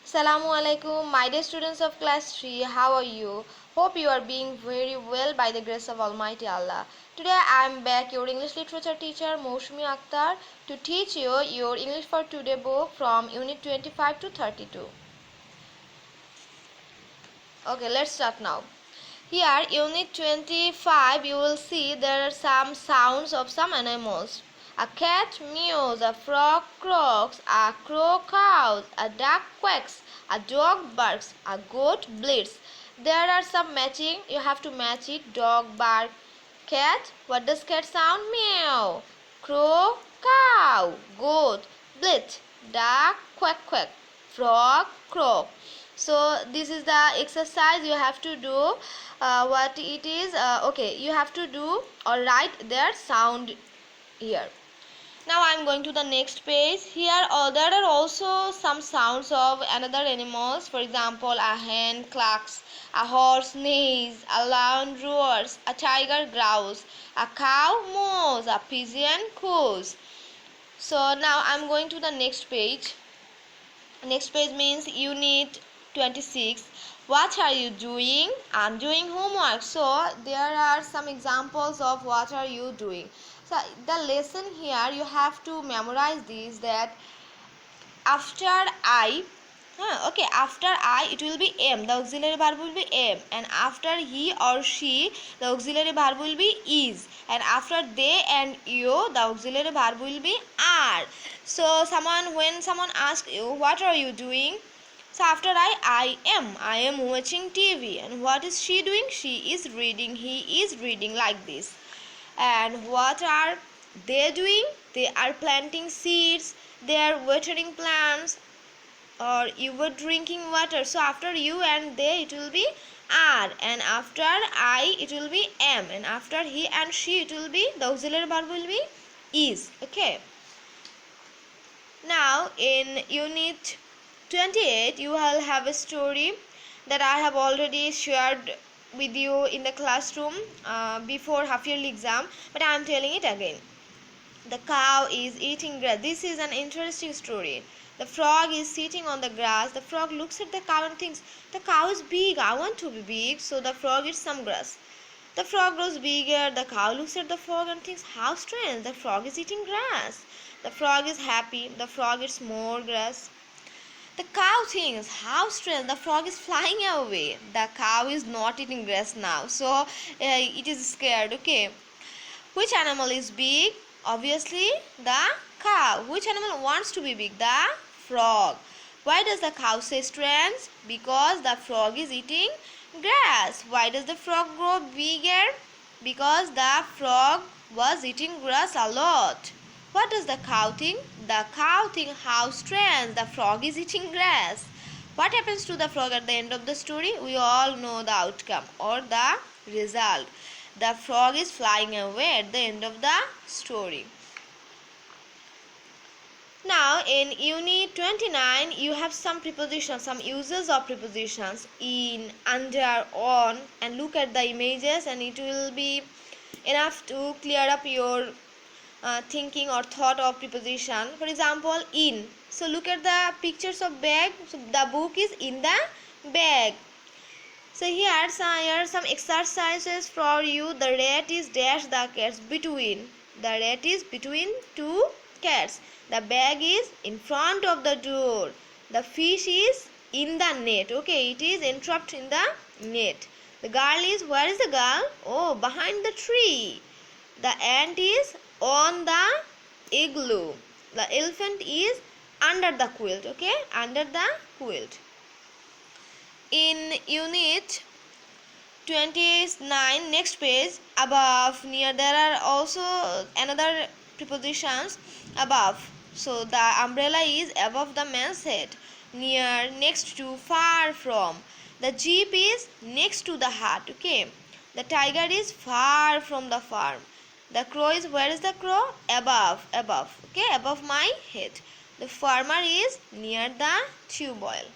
Assalamu alaikum, my dear students of class 3. How are you? Hope you are being very well by the grace of Almighty Allah. Today I am back, your English literature teacher Moushumi Akhtar, to teach you your English for Today book from Unit 25 to 32. Okay, let's start now. Here, Unit 25, you will see there are some sounds of some animals. A cat mews, a frog croaks, a crow caws, a duck quacks, a dog barks, a goat bleats. There are some matching. You have to match it. Dog bark, cat. What does cat sound? Meow. Crow, cow. Goat, bleat. Duck, quack quack. Frog, croak. So this is the exercise you have to do. What it is? Okay, you have to do or write their sound here. Now I am going to the next page. Here there are also some sounds of another animals. For example, a hen clucks, a horse neighs, a lion roars, a tiger growls, a cow mows, a pigeon coos. So now I am going to the next page. Next page means unit 26. What are you doing? I'm doing homework. So there are some examples of what are you doing. So the lesson here you have to memorize this, that after I, okay, after I it will be am, the auxiliary verb will be am, and after he or she the auxiliary verb will be is, and after they and you the auxiliary verb will be are. So when someone asks you what are you doing, so after I am watching TV, and what is she doing? She is reading, he is reading, like this. And what are they doing? They are planting seeds, they are watering plants, or you were drinking water. So after you and they it will be are, and after I it will be am, and after he and she it will be, the auxiliary verb will be is. Okay, now in unit 28 you will have a story that I have already shared with you in the classroom before half yearly exam, but I am telling it again. The cow is eating grass. This is an interesting story. The frog is sitting on the grass. The frog looks at the cow and thinks, the cow is big, I want to be big. So the frog eats some grass. The frog grows bigger. The cow looks at the frog and thinks, how strange, the frog is eating grass. The frog is happy. The frog eats more grass. The cow thinks, how strange, the frog is flying away. The cow is not eating grass now, so it is scared. Okay, which animal is big? Obviously the cow. Which animal wants to be big? The frog. Why does the cow say strange? Because the frog is eating grass. Why does the frog grow bigger? Because the frog was eating grass a lot. What does the cow think? The cow thinks, how strange, the frog is eating grass. What happens to the frog at the end of the story? We all know the outcome or the result. The frog is flying away at the end of the story. Now in unit 29 you have some prepositions, some uses of prepositions in, under, on, and look at the images and it will be enough to clear up your thinking or thought of preposition. For example, in. So look at the pictures of bag. So the book is in the bag. So here are some exercises for you. The rat is dash the cats between. The rat is between two cats. The bag is in front of the door. The fish is in the net. Okay, it is entrapped in the net. The girl is, where is the girl? Oh, behind the tree. The ant is on the igloo. The elephant is under the quilt. Okay, under the quilt. In unit 29, next page, above, near, there are also another prepositions, above. So the umbrella is above the man's head. Near, next to, far from. The jeep is next to the hut. Okay, the tiger is far from the farm. The crow is, where is the crow? Above, okay, above my head. The farmer is near the tube oil.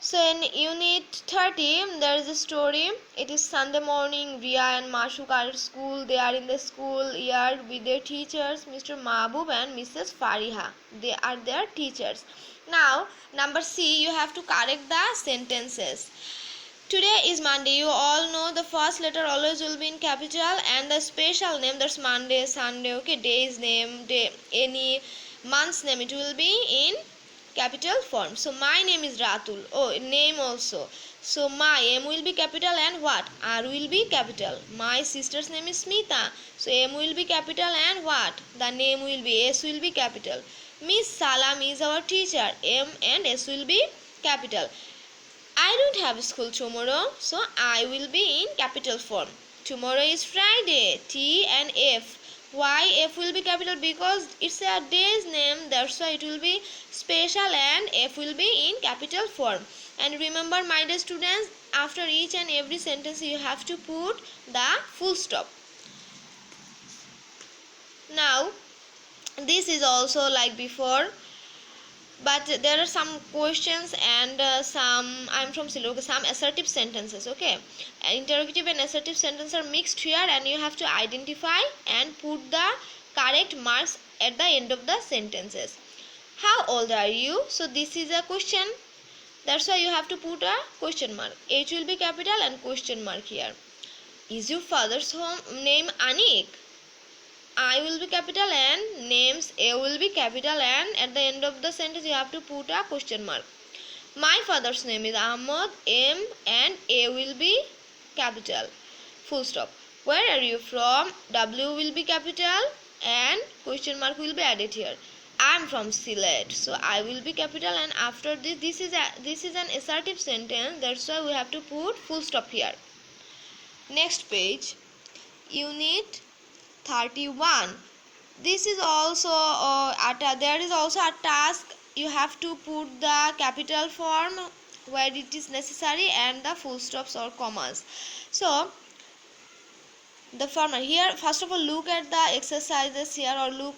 So in unit 30 there is a story. It is Sunday morning. Ria and Mashuk are at school. They are in the school yard with their teachers, Mr. Mahbub and Mrs. Fariha. They are their teachers. Now number C, you have to correct the sentences. Today is Monday. You all know the first letter always will be in capital, and the special name, that's Monday, Sunday, okay, day's name, day, any month's name, it will be in capital form. So my name is Ratul. Oh, name also. So my M will be capital and what? R will be capital. My sister's name is Smita. So M will be capital and what? The name will be S will be capital. Miss Salam is our teacher. M and S will be capital. I don't have school tomorrow, so I will be in capital form. Tomorrow is Friday. T and F. Why F will be capital? Because it's a day's name, that's why it will be special and F will be in capital form. And remember, my dear students, after each and every sentence you have to put the full stop. Now this is also like before, but there are some questions and I'm from Siloka, some assertive sentences, okay. Interrogative and assertive sentences are mixed here, and you have to identify and put the correct marks at the end of the sentences. How old are you? So this is a question, that's why you have to put a question mark. H will be capital and question mark here. Is your father's name Anik? I will be capital and names A will be capital, and at the end of the sentence you have to put a question mark. My father's name is Ahmad. M and A will be capital. Full stop. Where are you from? W will be capital and question mark will be added here. I am from Sylhet, so I will be capital, and after this is an assertive sentence, that's why we have to put full stop here. Next page, unit 31. This is also there is also a task. You have to put the capital form where it is necessary and the full stops or commas. So the farmer here, first of all, look at the exercises here, or look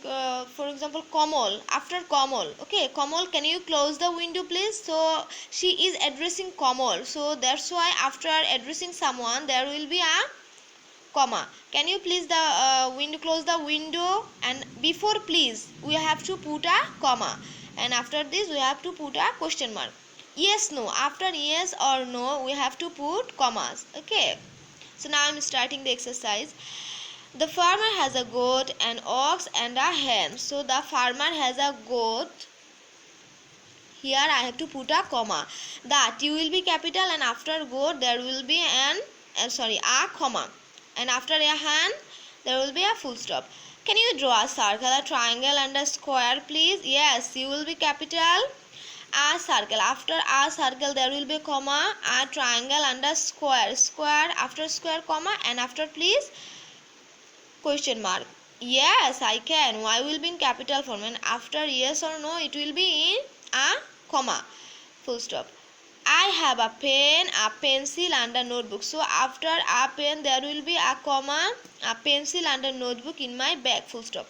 for example, Kamal. After Kamal, okay, Kamal, can you close the window please? So she is addressing Kamal, so that's why after addressing someone there will be a comma. Can you please the window, close the window, and before please we have to put a comma, and after this we have to put a question mark. Yes, no, after yes or no we have to put commas, okay. So now I'm starting the exercise. The farmer has a goat, an ox and a hen. So the farmer has a goat, here I have to put a comma. The T will be capital, and after goat there will be a comma, and after a hen there will be a full stop. Can you draw a circle, a triangle and a square please? Yes, C will be capital. A circle, after a circle there will be a comma, a triangle and a square. Square, after square comma, and after please question mark. Yes, I can. Y will be in capital form, and after yes or no it will be in a comma. Full stop. I have a pen, a pencil and a notebook. So after a pen there will be a comma, a pencil and a notebook in my bag. Full stop.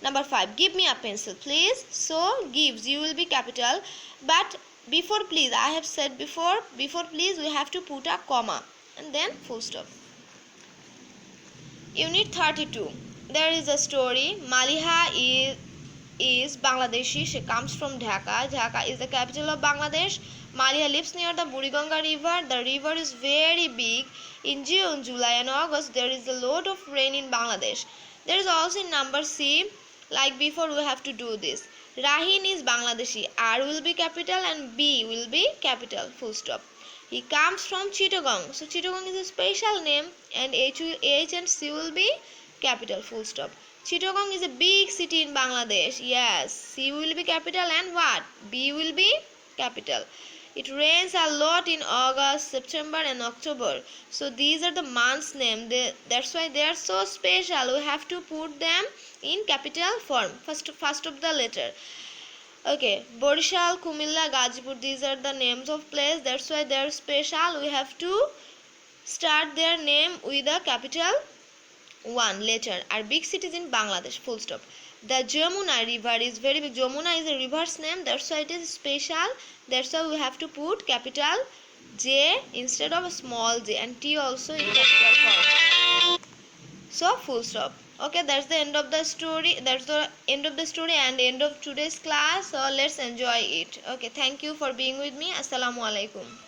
Number 5. Give me a pencil please. So gives, you will be capital, but before please, I have said before please we have to put a comma and then full stop. Unit 32. There is a story. Maliha is Bangladeshi. She comes from Dhaka. Dhaka is the capital of Bangladesh. Maliha lives near the Buriganga river. The river is very big. In June, July and August there is a lot of rain in Bangladesh. There is also in number C, like before we have to do this. Rahin is Bangladeshi. R will be capital and B will be capital. Full stop. He comes from Chittagong. So Chittagong is a special name, and H and C will be capital. Full stop. Chittagong is a big city in Bangladesh. Yes, C will be capital and what? B will be capital. It rains a lot in August, September and October. So these are the months name. That's why they are so special. We have to put them in capital form. First of the letter. Okay, Borishal, Kumilla, Gazipur, these are the names of place. That's why they are special. We have to start their name with a capital 1 letter. Our big cities in Bangladesh. Full stop. The Jamuna river is very big. Jamuna is a river's name, that's why it is special. That's why we have to put capital J instead of a small j, and T also in capital form. So full stop. Okay, that's the end of the story. That's the end of the story and end of today's class. So let's enjoy it. Okay, thank you for being with me. Assalamu alaikum.